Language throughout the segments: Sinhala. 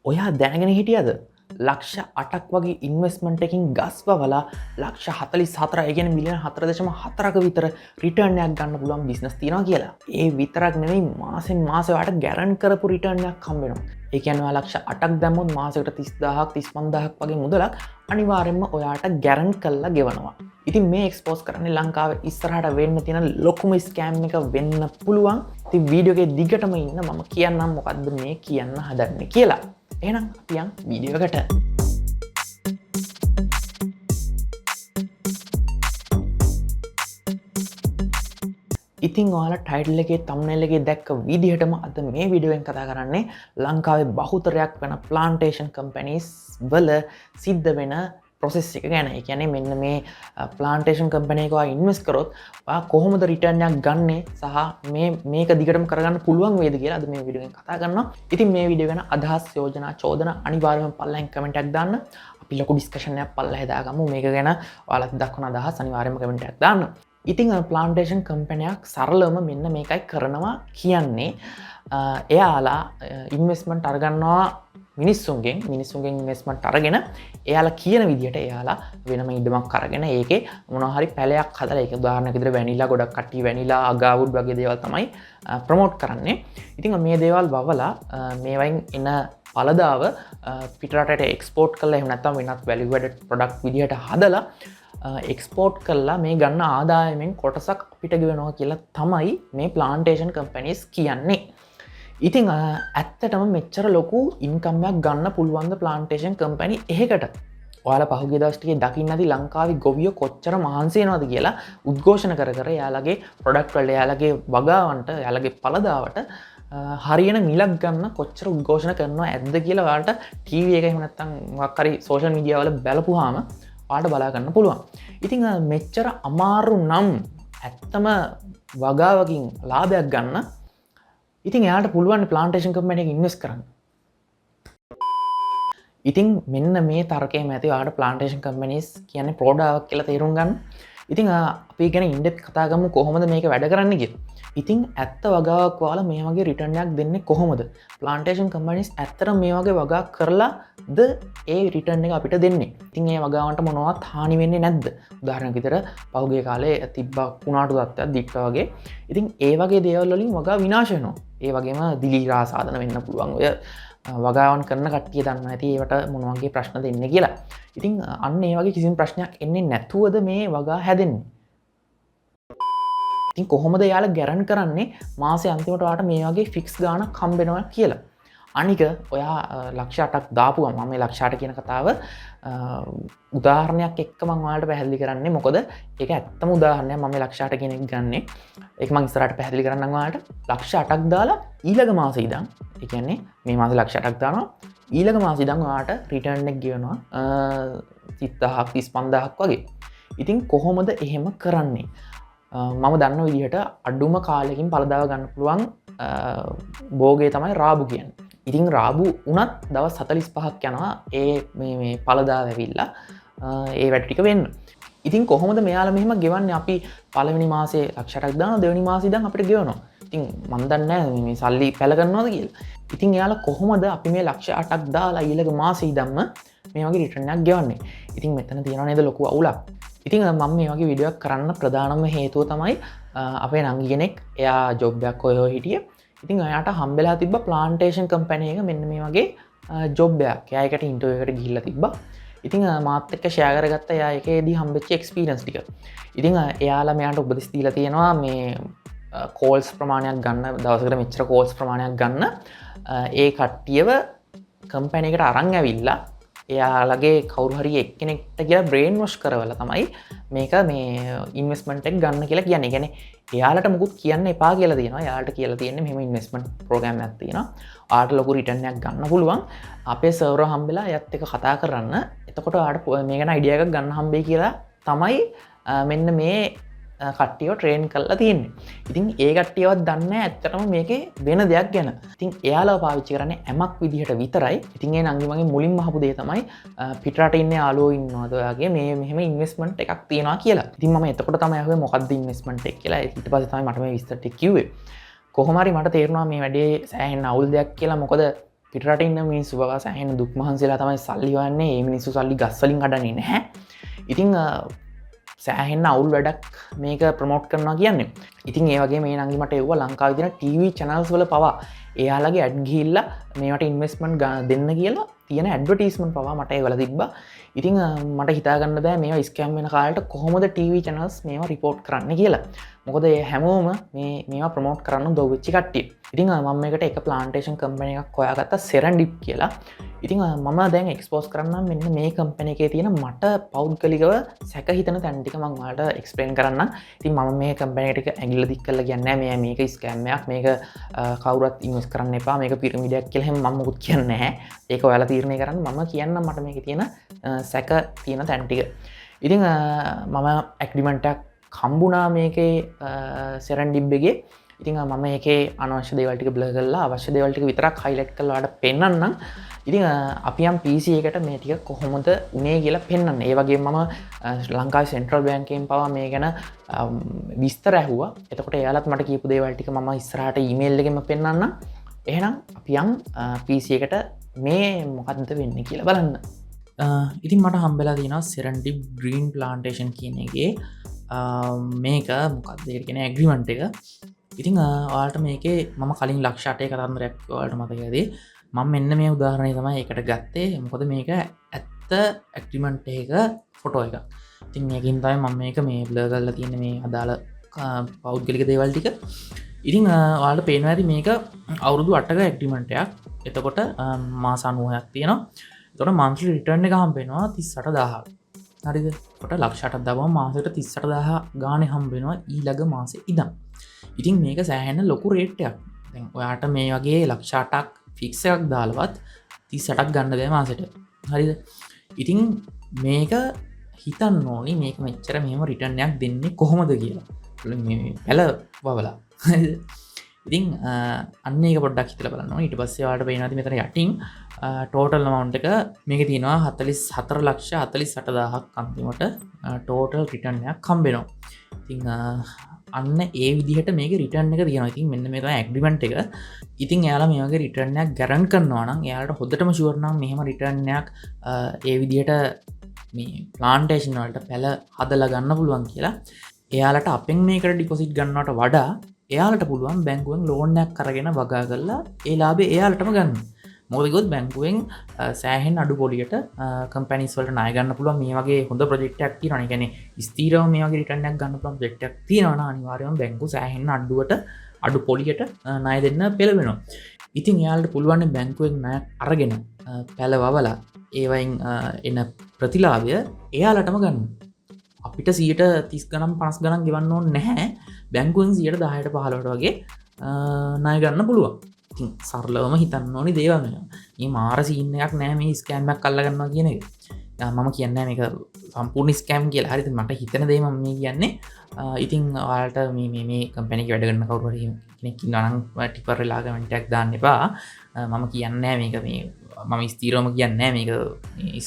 ඔයා දැනගෙන හිටියද ලක්ෂ 8ක් වගේ ඉන්වෙස්ට්මන්ට් එකකින් ගස්වවලා ලක්ෂ 44 ඒ කියන්නේ මිලියන 4.4ක විතර රිටර්න් එකක් ගන්න පුළුවන් බිස්නස් තියනවා කියලා. ඒ විතරක් නෙවෙයි මාසෙන් මාස ඔයාලට ගැරන්ට් කරපු රිටර්න් එකක් හම්බ වෙනවා. ඒ කියන්නේ ඔයා ලක්ෂ 8ක් දැම්මොත් මාසෙකට 30000ක් 35000ක් වගේ මුදලක් අනිවාර්යෙන්ම ඔයාට ගැරන්ට් කරලා ගෙවනවා. ඉතින් මේ එක්ස්පෝස් කරන්නේ ලංකාවේ ඉස්සරහට වෙන්න තියෙන ලොකුම ස්කෑම් එක වෙන්න පුළුවන්. ඉතින් වීඩියෝ එකේ දිගටම ඉන්න මම කියන්නම් මොකද්ද මේ කියන්න හදන්නේ කියලා. එහෙනම් අපි යන් වීඩියෝ එකට. ඉතින් ඔයාලා ටයිටල් එකේ තම්බ්නෙල් එකේ දැක්ක විදිහටම අද මේ වීඩියෝ එකෙන් කතා කරන්නේ ලංකාවේ බහුතරයක් වෙන ප්ලාන්ටේෂන් කම්පැනිස් වල සිද්ධ වෙන ප්‍රොසෙස් එක ගැන. ඒ කියන්නේ මෙන්න මේ ප්ලාන්ටේෂන් කම්පැනි එකක ඔයා ඉන්වෙස්ට් කරොත් ඔයා කොහොමද රිටර්න් එකක් ගන්නෙ සහ මේක දිගටම කරගන්න පුළුවන් වේද කියලා අද මේ වීඩියෝ එකෙන් කතා කරනවා. ඉතින් මේ වීඩියෝ ගැන අදහස් යෝජනා චෝදනා අනිවාර්යයෙන්ම පල්ලෙන් කමෙන්ට් එකක් දාන්න. අපි ලොකු ඩිස්කෂන් එකක් පල්ලෙහා දාගමු. මේක ගැන ඔයාලත් දක්වන අදහස් අනිවාර්යයෙන්ම කමෙන්ට් එකක් දාන්න. ඉතින් ප්ලාන්ටේෂන් කම්පැනියක් සරලවම මෙන්න මේකයි කරනවා කියන්නේ එයාලා ඉන්වෙස්ට්මන්ට් අරගන්නවා මිනිස්සුන්ගෙන් ඉන්වෙස්ට්මන්ට් අරගෙන එයාලා කියන විදිහට එයාලා වෙනම ඉඩමක් අරගෙන ඒකේ මොනවා හරි පැලයක් හදලා ඒක උදාහරණයක් විදිහට වැනිලා ගොඩක් කට්ටිය වැනිලා අගාවුඩ් වගේ දේවල් තමයි ප්‍රොමෝට් කරන්නේ. ඉතින් මේ දේවල් වවලා මේවයින් එන පළදාව පිටරටට එක්ස්පෝර්ට් කරලා එහෙම නැත්නම් වෙනත් වැලියු ඇඩඩ් ප්‍රොඩක්ට් විදිහට හදලා එක්ස්පෝර්ට් කරලා මේ ගන්න ආදායමෙන් කොටසක් අපිට ගෙවනවා කියලා තමයි මේ ප්ලාන්ටේෂන් කම්පැනිස් කියන්නේ. ඉතින් ඇත්තටම මෙච්චර ලොකු ඉන්කම් එකක් ගන්න පුළුවන් ද ප්ලාන්ටේෂන් කම්පැනි එකකට. ඔයාලා පහුගිය දවස් ටිකේ දකින්න ඇති ලංකාවේ ගොවියෝ කොච්චර මහන්සි වෙනවද කියලා උද්ඝෝෂණ කර කර එයාලගේ ප්‍රොඩක්ට් වලට එයාලගේ වගාවන්ට එයාලගේ පළදාවට හරියන මිලක් ගන්න කොච්චර උද්ඝෝෂණ කරනවා ඇද්ද කියලා ඔයාලට ටීවී එක එහෙම නැත්නම් මොකක් හරි සෝෂල් මීඩියා වල බලපුවාම ඔයාලට බලා ගන්න පුළුවන්. ඉතින් මෙච්චර අමාරු නම් ඇත්තම වගාවකින් ලාභයක් ගන්න ඉතින් එයාට පුළුවන් ප්ලාන්ටේෂන් කම්පැනි එකක ඉන්වෙස්ට් කරන්න. ඉතින් මෙන්න මේ තර්කයේ මැද ඔයාලට ප්ලාන්ටේෂන් කම්පැනිස් කියන්නේ ප්‍රෝඩාවක් කියලා තේරුම් ගන්න. ඉතින් අපි ගැන ඉන්ඩෙප් කතා කරමු කොහොමද මේක වැඩ කරන්නේ කියලා. ඉතින් ඇත්ත වගාවක් ඔයාලා මේ වගේ රිටර්න් එකක් දෙන්නේ කොහොමද? ප්ලාන්ටේෂන් කම්පැනිස් ඇත්තටම මේ වගේ වගා කරලාද ඒ රිටර්න් එක අපිට දෙන්නේ. ඉතින් ඒ වගාවන්ට මොනවත් හානි වෙන්නේ නැද්ද? උදාහරණයක් විදිහට පහුගිය කාලේ තිබ්බ කුණාටු තත්ත්වයක් දික්කා වගේ. ඉතින් ඒ වගේ දේවල් වලින් වගා විනාශ වෙනවා. ඒ වගේම දිලීරා සාධන වෙන්න පුළුවන්. ඔය වගාවන් කරන කට්ටිය දන්නවා ඇති ඒවට මොන වගේ ප්‍රශ්න දෙන්නේ කියලා. ඉතින් අන්න ඒ වගේ කිසිම ප්‍රශ්නයක් එන්නේ නැතුවද මේ වගා හැදෙන්නේ. ඉතින් කොහොමද යාලා ගැරන්ට් කරන්නේ මාසේ අන්තිමට ඔයාලට මේ වගේ ෆික්ස් ගාණක් හම්බ වෙනවා කියලා. අනික ඔයා ලක්ෂ 8ක් දාපුවා මම මේ ලක්ෂ 8 කියන කතාව උදාහරණයක් එක්ක මම ඔයාලට පැහැදිලි කරන්නේ. මොකද ඒක ඇත්තම උදාහරණයක්. මම මේ ලක්ෂ 8 කියන එක ගන්නෙ ඒක මම ඉස්සරහට පැහැදිලි කරන්නම් ඔයාලට. ලක්ෂ 8ක් දාලා ඊළඟ මාසේ ඉඳන් ඒ කියන්නේ මේ මාසේ ලක්ෂ 8ක් දානවා ඊළඟ මාසේ ඉඳන් ඔයාලට රිටර්න් එක ගෙවනවා 30000ක් 35000ක් වගේ. ඉතින් කොහොමද එහෙම කරන්නේ? මම දන්න විදිහට අඩුම කාලෙකින් පළදාව ගන්න පුළුවන් බෝගේ තමයි රාබු කියන්නේ. ඉතින් රාබු උනත් දවස් 45ක් යනවා මේ පළදාව ඇවිල්ලා ඒ වැඩ ටික වෙන්න. ඉතින් කොහොමද මෙයාලා මෙහෙම ගෙවන්නේ? අපි පළවෙනි මාසේ ලක්ෂ 8ක් දානවා දෙවෙනි මාසේ ඉඳන් අපිට ගෙවනවා. ඉතින් මම දන්නේ නැහැ මේ සල්ලි පැල කරනවද කියලා. ඉතින් එයාලා කොහොමද අපි මේ ලක්ෂ 8ක් දාලා ඊළඟ මාසේ ඉඳන්ම මේ වගේ රිටර්න් එකක් ගෙවන්නේ? ඉතින් මෙතන තියෙනවා නේද ලොකු අවුලක්. ඉතින් මම මේ වගේ වීඩියෝ එකක් කරන්න ප්‍රධානම හේතුව තමයි අපේ නංගි කෙනෙක් එයා ජොබ් එකක් හොයලා හිටියේ. ඉතින් එයාට හම්බෙලා තිබ්බ ප්ලාන්ටේෂන් කම්පැනි එක මෙන්න මේ වගේ ජොබ් එකක්. එයා ඒකට ඉන්ටර්විව් එකකට ගිහිල්ලා තිබ්බා. ඉතින් මාත් එක්ක ෂෙයා කරගත්තා එයා ඒකේදී හම්බෙච්ච එක්ස්පීරියන්ස් ටික. ඉතින් එයාලා මෙයාට උපදෙස් දීලා තියෙනවා මේ කෝල්ස් ප්‍රමාණයක් ගන්න දවසකට මෙච්චර කෝල්ස් ප්‍රමාණයක් ගන්න ඒ කට්ටියව කම්පැනි එකට අරන් ඇවිල්ලා එයාලගේ කවුරු හරි එක්කෙනෙක්ට කියලා බ්‍රේන් වොෂ් කරවලා තමයි මේක මේ ඉන්වෙස්ට්මන්ට් එක ගන්න කියලා කියන්නේ. කියන්නේ එයාලට මුකුත් කියන්න එපා කියලා තියෙනවා. එයාලට කියලා තියෙන්නේ මෙහෙම ඉන්වෙස්ට්මන්ට් ප්‍රෝග්‍රෑම් එකක් තියෙනවා. ඔයාලට ලොකු රිටර්න් එකක් ගන්න පුළුවන්. අපේ සර්වර් හම්බෙලා එයත් එක්ක කතා කරන්න. එතකොට ඔයාලට මේ ගැන අයිඩියා එකක් ගන්න හම්බෙයි කියලා තමයි මෙන්න මේ කට්ටියව ට්‍රේන් කරලා තියෙන්නේ. ඉතින් ඒ කට්ටියවත් දන්නේ නැහැ ඇත්තටම මේකේ වෙන දෙයක් ගැන. ඉතින් එයාලා පාවිච්චි කරන්නේ ඇමක් විදිහට විතරයි. ඉතින් ඒ නංගි මගේ මුලින්ම අහපු දේ තමයි පිටරට ඉන්නේ යාළුවෝ ඉන්නවද ඔයාගේ මේ මෙහෙම ඉන්වෙස්ට්මන්ට් එකක් තියෙනවා කියලා. ඉතින් මම එතකොට තමයි අහුවේ මොකක්ද ඉන්වෙස්ට්මන්ට් එක කියලා. ඊට පස්සේ තමයි මට මේ විස්තර ටික කිව්වේ. කොහොම හරි මට තේරුණා මේ වැඩේ සෑහෙන අවුල් දෙයක් කියලා. මොකද පිටරට ඉන්න මිනිස්සු බව සෑහෙන දුක් මහන්සිලා තමයි සල්ලි හොයන්නේ. ඒ මිනිස්සු සල්ලි ගස්වලින් කඩන්නේ නැහැ. ඉතින් සෑහෙන්න අවුල් වැඩක් මේක ප්‍රමෝට් කරනවා කියන්නේ. ඉතින් ඒ වගේ මේ නංගි මට එව්වා ලංකාවේ තියෙන TV channels වල පවා එයාලගේ ඇඩ් ගිහිල්ලා මේවට ඉන්වෙස්ට්මන්ට් දෙන්න කියලා තියෙන ඇඩ්වර්ටයිස්මන්ට් පවා මට ඒවල තිබ්බා. ඉතින් මට හිතාගන්න බෑ මේවා ස්කෑම් වෙන කාලට කොහොමද TV channels මේවා රිපෝට් කරන්න කියලා. මොකද හැමෝම මේවා ප්‍රමෝට් කරන්න දොවෙච්චි කට්ටිය. ඉතින් මම මේකට එක ප්ලාන්ටේෂන් කම්පැනි එකක් හොයාගත්තා සෙරන්ඩිප් කියලා. ඉතින් මම දැන් එක්ස්පෝස් කරන්න මෙන්න මේ කම්පැනි එකේ තියෙන මට පෞද්ගලිකව සැක හිතන තැන් ටික මම ඔයාලට එක්ස්ප්ලেইন කරන්න. ඉතින් මම මේ කම්පැනි එකට ඇඟිල්ල දික් කරලා කියන්නේ නැහැ මේක ස්කෑම් එකක්. මේක කවුරුත් ඉන්වෙස්ට් කරන්න එපා. මේක පිරමිඩයක් කියලා හැම මම මොකුත් කියන්නේ නැහැ. ඒක ඔයාලා තීරණය කරන්න. මම කියන්නම් මට මේකේ තියෙන සැක තියෙන තැන් ටික. ඉතින් මම ඇග්‍රීමන්ට් එකක් හම්බුණා මේකේ සෙරන්ඩිප් එකේ. ඉතින් මම ඒකේ අනවශ්‍ය දේවල් ටික බ්ලර් කරලා අවශ්‍ය දේවල් ටික විතරක් හයිලයිට් කරලා ඔයාලට පෙන්නන්නම්. ඉතින් අපි යම් PC එකට මේ ටික කොහොමද උනේ කියලා පෙන්නන්න. ඒ වගේම මම ලංකාවේ සෙන්ට්‍රල් බැංකුවෙන් පවා මේ ගැන විස්තර ඇහුවා. එතකොට එයාලත් මට කියපු දේවල් ටික මම ඉස්සරහට ඊමේල් එකෙන්ම පෙන්නන්නම්. එහෙනම් අපි යම් PC එකට මේ මොකද්ද වෙන්නේ කියලා බලන්න. ඉතින් මට හම්බෙලා තියෙනවා සෙරන්ඩිප් ග්‍රීන් ප්ලාන්ටේෂන් කියන එකේ මේක මොකක්ද කියන ඇග්‍රීමන්ට් එක. ඉතින් ඔයාලට මේකේ මම කලින් ලක්ෂ 8ක කතන්දරයක් ඔයාලට මතකයිද? මම මෙන්න මේ උදාහරණය තමයි ඒකට ගත්තේ. මොකද මේක ඇත්ත ඇග්‍රීමන්ට් එක ෆොටෝ එකක්. ඉතින් මේකෙන් තමයි මම මේක මේ බ්ලර් කරලා තියෙන්නේ මේ අදාළ පෞද්ගලික දේවල් ටික. ඉතින් ඔයාලට පේනවා ඇති මේක අවුරුදු 8ක ඇග්‍රීමන්ට් එකක්. එතකොට මාස 90ක් තියෙනවා. එතකොට monthly return එක හම්බ වෙනවා 38000ක්. හරිද? කොට ලක්ෂ 8ක් දාපුවම මාසෙට 38000 ගානේ හම්බ වෙනවා ඊළඟ මාසේ ඉඳන්. ඉතින් මේක සෑහෙන ලොකු රේට් එකක්. දැන් ඔයාට මේ වගේ ලක්ෂ 8ක් ෆික්ස් එකක් දාලවත් 38ක් ගන්න බෑ මාසෙට. හරිද? ඉතින් මේක හිතන්න ඕනි මේක මෙච්චර මෙහෙම රිටර්න් එකක් දෙන්නේ කොහොමද කියලා. මේ පැල වවලා. හරිද? ඉතින් අන්න ඒක පොඩ්ඩක් හිතලා බලන්න ඕනේ. ඊට පස්සේ ඔයාලට පේනවා ඉතින් මෙතන යටින් ටෝටල් amount එක මේකේ තියෙනවා 44,48,000ක් අන්තිමට ටෝටල් රිටර්න් එකක් හම්බ වෙනවා. ඉතින් අන්න ඒ විදිහට මේක රිටර්න් එක තියෙනවා. ඉතින් මෙන්න මේ තමයි ඇග්‍රීමන්ට් එක. ඉතින් එයාලා මේ වගේ රිටර්න් එකක් ගැරන්ට් කරනවා නම් එයාලට හොඳටම ෂුවර් නම් මෙහෙම රිටර්න් එකක් ඒ විදිහට මේ ප්ලාන්ටේෂන් වලට පැල හදලා ගන්න පුළුවන් කියලා එයාලට අපෙන් මේකට ඩිපොසිට් ගන්නවට වඩා එයාලට පුළුවන් බැංකුවෙන් ලෝන් එකක් අරගෙන වගා කරලා ඒ ලාභය එයාලටම ගන්න. මොකද කිව්වොත් බැංකුවෙන් සෑහෙන අඩු පොලියට කම්පැනිස් වලට ණය ගන්න පුළුවන් මේ වගේ හොඳ ප්‍රොජෙක්ට් එකක් තියෙනවා. ඒ කියන්නේ ස්ථිරව මේ වගේ රිටර්න් එකක් ගන්න පුළුවන් ප්‍රොජෙක්ට් එකක් තියෙනවා නම් අනිවාර්යයෙන්ම බැංකුව සෑහෙන අඩු පොලියට ණය දෙන්න පෙළඹෙනවා. ඉතින් එයාලට පුළුවන් බැංකුවෙන් ණය අරගෙන පැලවවලා ඒවයින් එන ප්‍රතිලාභය එයාලටම ගන්න. අපිට 30 ගණන් 50 ගණන් ගෙවන්න ඕනේ නැහැ. බැංකුවෙන් 10ට 15ට වගේ ණය ගන්න පුළුවන්. ඉතින් සරලවම හිතන්න ඕනි දේවල් මේවා. මේ මාර සීන් එකක් නෑ මේ ස්කෑම් එකක් අල්ල ගන්නවා කියන එක. මම කියන්නේ මේක සම්පූර්ණ ස්කෑම් කියලා. හරිද? මට හිතෙන දේ මම මේ කියන්නේ. ඉතින් ඔයාලට මේ කම්පැනි එක වැඩ කරන කවුරු හරි කෙනෙක් ඉන්නවා නම් ටිපර් වෙලා කමෙන්ට් එකක් දාන්න එපා. මම කියන්නේ මේක මේ මම ස්ථිරවම කියන්නේ මේක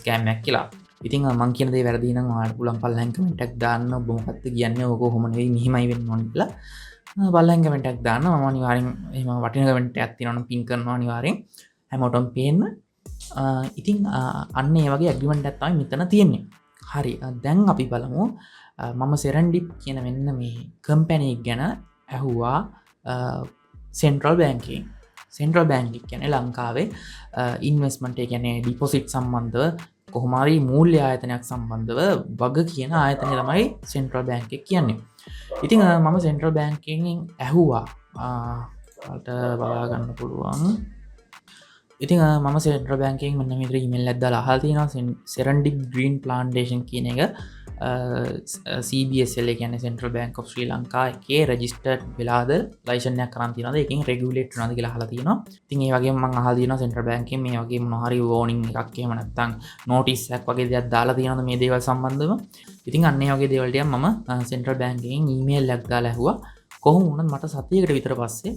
ස්කෑම් එකක් කියලා. ඉතින් මං කියන දේ වැරදි නම් ඔයාලට පුළුවන් පල්ලෙන් කමෙන්ට් එකක් දාන්න. ඔබ මොකක්ද කියන්නේ? ඕක කොහොම නෙවෙයි මෙහිමයි වෙන්න ඕනේ කියලා. පල්ලෙන් කමෙන්ට් එකක් දාන්න. මම අනිවාර්යෙන් එහෙම වටින කමෙන්ට් එකක් තියෙනවා නම් පින් කරනවා අනිවාර්යෙන්. හැමෝටම පේන්න. ඉතින් අන්න ඒ වගේ ඇග්‍රීමන්ට් එකක් තමයි මෙතන තියෙන්නේ. හරි. දැන් අපි බලමු මම සෙරන්ඩිප් කියන මෙන්න මේ කම්පැනි එක ගැන ඇහුවා සෙන්ට්‍රල් බැංකුවෙන්. සෙන්ට්‍රල් බැංක් කියන්නේ ලංකාවේ ඉන්වෙස්ට්මන්ට් ඒ කියන්නේ ඩිපොසිට් සම්බන්ධව කොහොම හරි මූල්‍ය ආයතනයක් සම්බන්ධව වග කියන ආයතනය තමයි සෙන්ට්‍රල් බැංක් එක කියන්නේ. ඉතින් මම සෙන්ට්‍රල් බැංක් එකෙන් ඇහුවා ඔයාලට බලා ගන්න පුළුවන්. ඉතින් මම සෙන්ට්‍රල් බැංක් එකෙන් මෙන්න මේ ඊමේල් එකක් දාලා අහලා තියෙනවා සෙරන්ඩිප් ග්‍රීන් ප්ලාන්ටේෂන් කියන එක CBSL කියන්නේ Central Bank of Sri Lanka එකේ රෙජිස්ටර්ඩ් වෙලාද ලයිසන් එකක් කරන් තියනවාද ඒකෙන් රෙගියුලේට් වෙනවද කියලා අහලා තියෙනවා. ඉතින් ඒ වගේම මම අහලා තියෙනවා සෙන්ට්‍රල් බැංක් එකෙන් මේ වගේ මොනවා හරි වෝනින් එකක් එහෙම නැත්නම් නෝටිස් එකක් වගේ දෙයක් දාලා තියෙනවද මේ දේවල් සම්බන්ධව. ඉතින් අන්න ඒ වගේ දේවල් ටිකක් මම සෙන්ට්‍රල් බැංක් එකෙන් ඊමේල් එකක් දාලා ඇහුවා. කොහොම වුණත් මට සතියකට විතර පස්සේ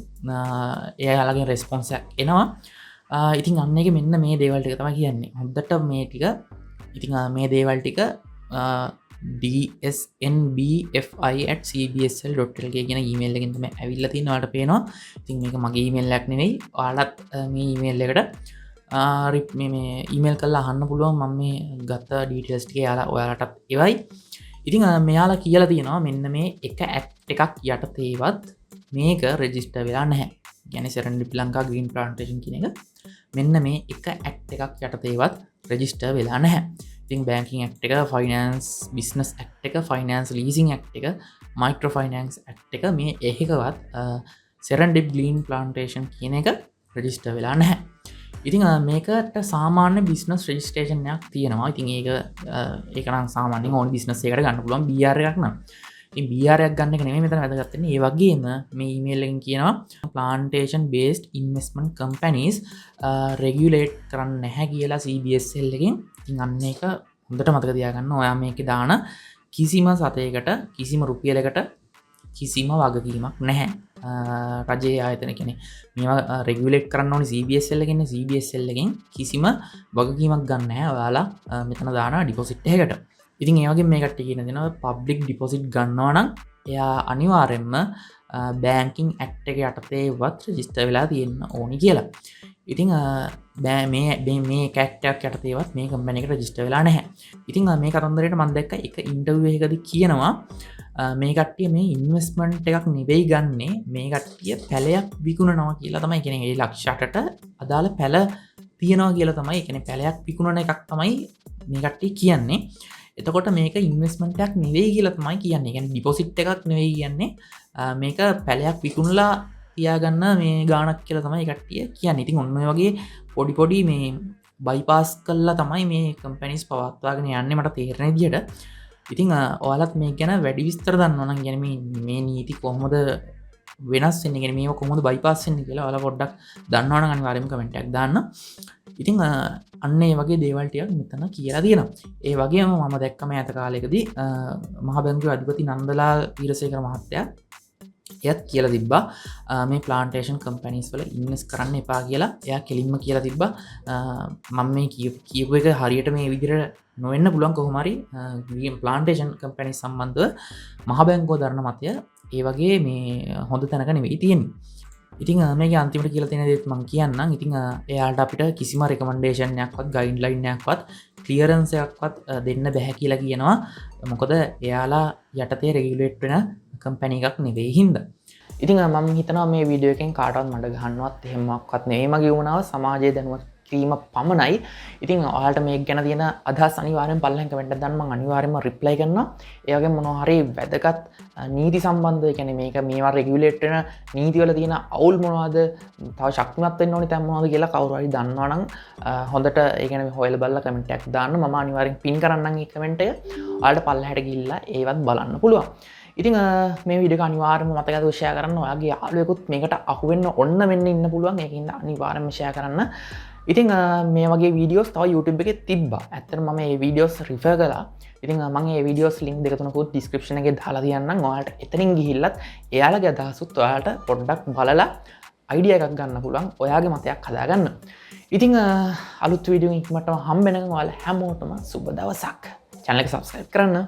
එයාලගෙන් රෙස්පොන්ස් එකක් එනවා. ඉතින් අන්න එක මෙන්න මේ දේවල් ටික තමයි කියන්නේ. හොඳට මේ ටික ඉතින් මේ දේවල් ටික dsnbfi@cbsl.lk කියන ඊමේල් එකෙන් තමයි ඇවිල්ලා තියෙන්නේ. ඔයාලට පේනවා. ඉතින් මේක මගේ ඊමේල් එකක් නෙවෙයි. ඔයාලත් මේ ඊමේල් එකට මේ ඊමේල් කල්ලා අහන්න පුළුවන් මම මේ ගත්ත ඩීටේල්ස් ටික යාලා ඔයාලටත් එවයි. ඉතින් මෙයාලා කියලා තියෙනවා මෙන්න මේ එක ඇක්ට් එකක් යටතේවත් මේක රෙජිස්ටර් වෙලා නැහැ. කියන්නේ සෙරෙන්ඩිපිටි ලංකා ග්‍රීන් ප්ලාන්ටේෂන් කියන එක මෙන්න මේ එක ඇක්ට් එකක් යටතේවත් රෙජිස්ටර් වෙලා නැහැ. ඉතින් බැංකින් ඇක්ට් එක, ෆයිනෑන්ස් බිස්නස් ඇක්ට් එක, ෆයිනෑන්ස් ලීසින් ඇක්ට් එක, මයික්‍රෝ ෆයිනෑන්ස් ඇක්ට් එක මේ එකකවත් සෙරෙන්ඩිප් ග්‍රීන් ප්ලාන්ටේෂන් කියන එක රෙජිස්ටර් වෙලා නැහැ. ඉතින් මේකට සාමාන්‍ය බිස්නස් රෙජිස්ට්‍රේෂන්යක් තියෙනවා. ඉතින් ඒකනම් සාමාන්‍යයෙන් ඕන බිස්නස් එකකට ගන්න පුළුවන් BR එකක් නම්. ඉතින් BR එකක් ගන්න එක නෙමෙයි මෙතන වැදගත් වෙන්නේ. ඒ වගේම මේ ඊමේල් එකෙන් කියනවා plantation based investment companies regulate කරන්න නැහැ කියලා CBSL එකෙන්. ඉතින් අන්න ඒක හොඳට මතක තියාගන්න. ඔයා මේකේ දාන කිසිම සතයකට කිසිම රුපියලකට කිසිම වගකීමක් නැහැ. රජයේ ආයතන කෙනෙක් මේවා රෙගුලේට් කරන්න ඕනේ CBSL එකෙන්. CBSL එකෙන් කිසිම වගකීමක් ගන්න නැහැ ඔයාලා මෙතන දාන ඩිපොසිට් එකකට. ඉතින් ඒ වගේ මේ කට්ටිය කියන දෙනවා පබ්ලික් ඩිපොසිට් ගන්නවා නම් එයා අනිවාර්යෙන්ම බැංකින් ඇක්ට් එක යටතේවත් රෙජිස්ටර් වෙලා තියෙන්න ඕනි කියලා. ඉතින් මේ කැක්ටක් යටතේවත් මේ කම්පැනි එකට රෙජිස්ටර් වෙලා නැහැ. ඉතින් මේ කතන්දරේට මම දැක්ක එක ඉන්ටර්විව් එකකදී කියනවා මේ කට්ටිය මේ ඉන්වෙස්ට්මන්ට් එකක් නෙවෙයි ගන්නේ මේ කට්ටිය පැලයක් විකුණනවා කියලා තමයි කියන්නේ. ඒ ලක්ෂ 8ට අදාළ පැල තියනවා කියලා තමයි. ඒ කියන්නේ පැලයක් විකුණන එකක් තමයි මේ කට්ටිය කියන්නේ. එතකොට මේක ඉන්වෙස්ට්මන්ට් එකක් නෙවෙයි කියලා තමයි කියන්නේ. ඒ කියන්නේ ඩිපොසිට් එකක් නෙවෙයි කියන්නේ. මේක පැලයක් විකුණලා තියාගන්න මේ ගාණක් කියලා තමයි කට්ටිය කියන්නේ. ඉතින් ඔන්න ඔය වගේ පොඩි මේ බයිපාස් කළා තමයි මේ කම්පැනිස් පවත්වාගෙන යන්නේ මට තේරෙන විදිහට. ඉතින් ඔයාලත් මේ ගැන වැඩි විස්තර දන්නවා නම් يعني මේ නීති කොහොමද වෙනස් වෙන්නේ, يعني මේක කොහොමද බයිපාස් වෙන්නේ කියලා ඔයාලා පොඩ්ඩක් දන්නවා නම් අනිවාර්යයෙන්ම කමෙන්ට් එකක් දාන්න. ඉතින් අන්න ඒ වගේ දේවල් ටිකක් මෙතන කියලා තියෙනවා. ඒ වගේම මම දැක්ක මේ අත කාලයකදී මහ බැංකුවේ අධිපති නන්දලාල් වීරසේකර මහත්තයා එයත් කියලා තිබ්බා මේ ප්ලාන්ටේෂන් කම්පැනිස් වල ඉන්වෙස්ට් කරන්න එපා කියලා. එයා කෙලින්ම කියලා තිබ්බා මම මේ කියපු එක හරියට මේ විදිහට නොවෙන්න පුළුවන්. කොහොම හරි ප්ලාන්ටේෂන් කම්පැනිස් සම්බන්ධව මහ බැංකුව දරන මතය ඒ වගේ මේ හොඳ තැනක නෙවෙයි තියෙන්නේ. ඉතින් මේක අන්තිමට කියලා තියෙන දේත් මම කියන්නම්. ඉතින් එයාලට අපිට කිසිම රෙකමෙන්ඩේෂන් එකක්වත් ගයිඩ්ලයින් එකක්වත් ක්ලියරන්ස් එකක්වත් දෙන්න බැහැ කියලා කියනවා. මොකද එයාලා යටතේ රෙගියුලේට් වෙන කම්පැනි එකක් නෙවෙයි හින්දා. ඉතින් මම හිතනවා මේ වීඩියෝ එකෙන් කාටවත් මඩ ගහන්නවත් එහෙමවත් නෙවෙයි. මගේ වුණාව සමාජය දැනුවත් කිරීම පමණයි. ඉතින් ඔයාලට මේක ගැන තියෙන අදහස් අනිවාර්යෙන් පල්ලෙන් කමෙන්ට් එකක් දාන්න. මම අනිවාර්යෙන්ම රිප්ලයි කරනවා. ඒ වගේම මොනවා හරි වැදගත් නීති සම්බන්ධ කියන්නේ මේක මේවා රෙගියුලේට් වෙන නීති වල තියෙන අවුල් මොනවද, තව ශක්තිමත් වෙන්න ඕනි තැන් මොනවද කියලා කවුරු හරි දන්නවා නම් හොඳට ඒ කියන්නේ හොයලා බලලා කමෙන්ට් එකක් දාන්න. මම අනිවාර්යෙන් පින් කරන්නම් මේ කමෙන්ට් එක. ඔයාලට පල්ලෙහාට ගිහිල්ලා ඒවත් බලන්න පුළුවන්. ඉතින් මේ වීඩියෝ එක අනිවාර්යයෙන්ම මතකද ෂෙයා කරන්න. ඔයාගේ යාළුවෙකුත් මේකට අහු වෙන්න ඔන්න වෙන්න ඉන්න පුළුවන්. ඒකින්ද අනිවාර්යයෙන්ම ෂෙයා කරන්න. ඉතින් මේ වගේ වීඩියෝස් තව YouTube එකේ තිබ්බා. ඇත්තටම මම මේ වීඩියෝස් රිෆර් කළා. ඉතින් මම මේ වීඩියෝස් ලින්ක් දෙක තුනකුත් ඩිස්ක්‍රිප්ෂන් එකේ දාලා තියන්නම්. ඔයාලට එතනින් ගිහිල්ලත් එයාලගේ අදහසුත් ඔයාලට පොඩ්ඩක් බලලා අයිඩියා එකක් ගන්න පුළුවන්. ඔයාගේ මතයක් හදාගන්න. ඉතින් අලුත් වීඩියෝ එකකින් මටම හම්බ වෙනකන් ඔයාලා හැමෝටම සුබ දවසක්. channel එක subscribe කරන්න.